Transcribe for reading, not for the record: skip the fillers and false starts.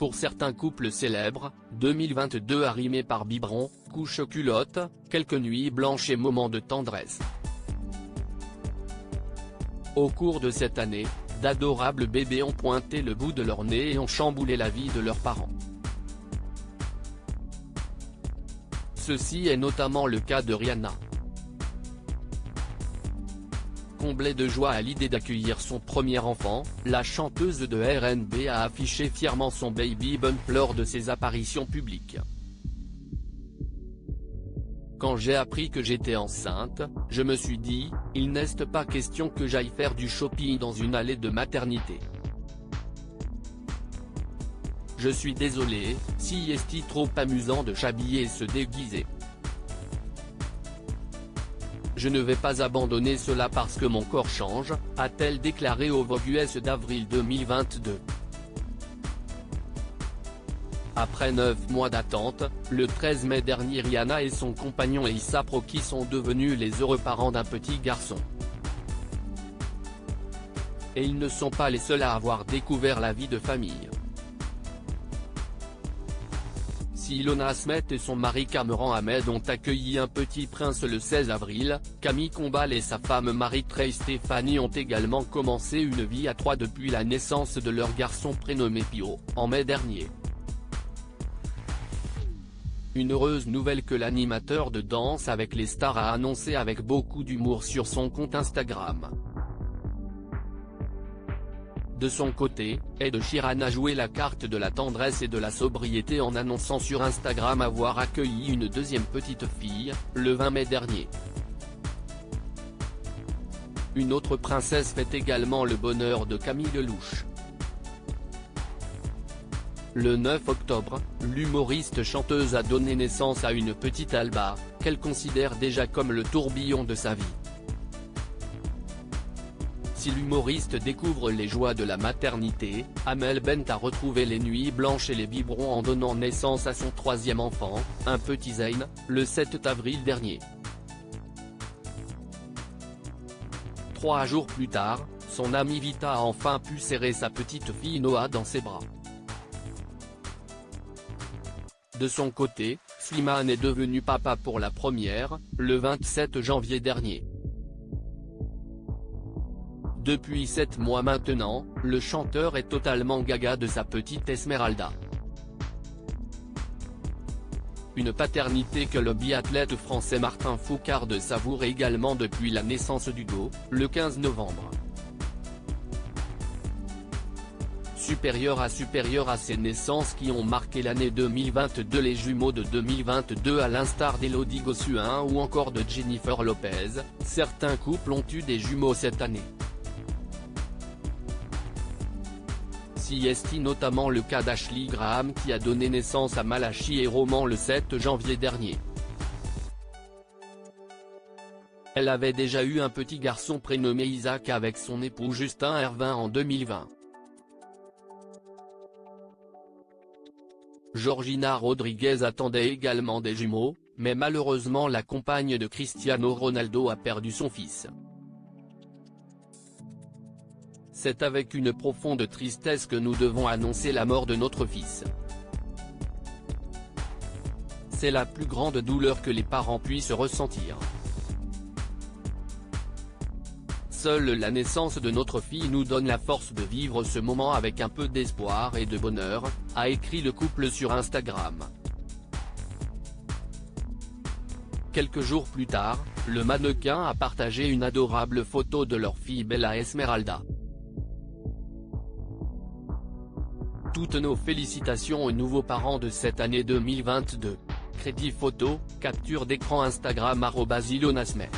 pour certains couples célèbres, 2022 arrimé par biberon, couche culotte, quelques nuits blanches et moments de tendresse. Au cours de cette année, d'adorables bébés ont pointé le bout de leur nez et ont chamboulé la vie de leurs parents. Ceci est notamment le cas de Rihanna. Comblée de joie à l'idée d'accueillir son premier enfant, la chanteuse de R&B a affiché fièrement son baby bump lors de ses apparitions publiques. Quand j'ai appris que j'étais enceinte, je me suis dit, il n'est pas question que j'aille faire du shopping dans une allée de maternité. Je suis désolée, si est trop amusant de s'habiller et se déguiser. Je ne vais pas abandonner cela parce que mon corps change, a-t-elle déclaré au Vogue US d'avril 2022. Après 9 mois d'attente, le 13 mai dernier Rihanna et son compagnon A$AP Rocky sont devenus les heureux parents d'un petit garçon. Et ils ne sont pas les seuls à avoir découvert la vie de famille. Si Ilona Asmet et son mari Cameron Ahmed ont accueilli un petit prince le 16 avril, Camille Combal et sa femme Marie-Trey Stéphanie ont également commencé une vie à trois depuis la naissance de leur garçon prénommé Pio, en mai dernier. Une heureuse nouvelle que l'animateur de Danse avec les stars a annoncé avec beaucoup d'humour sur son compte Instagram. De son côté, Ed Sheeran a joué la carte de la tendresse et de la sobriété en annonçant sur Instagram avoir accueilli une deuxième petite fille, le 20 mai dernier. Une autre princesse fait également le bonheur de Camille Lelouch. Le 9 octobre, l'humoriste chanteuse a donné naissance à une petite Alba, qu'elle considère déjà comme le tourbillon de sa vie. Si l'humoriste découvre les joies de la maternité, Amel Bent a retrouvé les nuits blanches et les biberons en donnant naissance à son troisième enfant, un petit Zayn, le 7 avril dernier. 3 jours plus tard, son amie Vita a enfin pu serrer sa petite fille Noah dans ses bras. De son côté, Slimane est devenu papa pour la première, le 27 janvier dernier. Depuis 7 mois maintenant, le chanteur est totalement gaga de sa petite Esmeralda. Une paternité que le biathlète français Martin Fourcade savoure également depuis la naissance d'Hugo, le 15 novembre. Supérieur à ces naissances qui ont marqué l'année 2022, les jumeaux de 2022 à l'instar d'Élodie Gossuin ou encore de Jennifer Lopez, certains couples ont eu des jumeaux cette année. Si est notamment le cas d'Ashley Graham qui a donné naissance à Malachi et Roman le 7 janvier dernier. Elle avait déjà eu un petit garçon prénommé Isaac avec son époux Justin Hervin en 2020. Georgina Rodriguez attendait également des jumeaux, mais malheureusement la compagne de Cristiano Ronaldo a perdu son fils. C'est avec une profonde tristesse que nous devons annoncer la mort de notre fils. C'est la plus grande douleur que les parents puissent ressentir. Seule la naissance de notre fille nous donne la force de vivre ce moment avec un peu d'espoir et de bonheur, a écrit le couple sur Instagram. Quelques jours plus tard, le mannequin a partagé une adorable photo de leur fille Bella Esmeralda. Toutes nos félicitations aux nouveaux parents de cette année 2022. Crédit photo, capture d'écran Instagram @IlonaAsmet.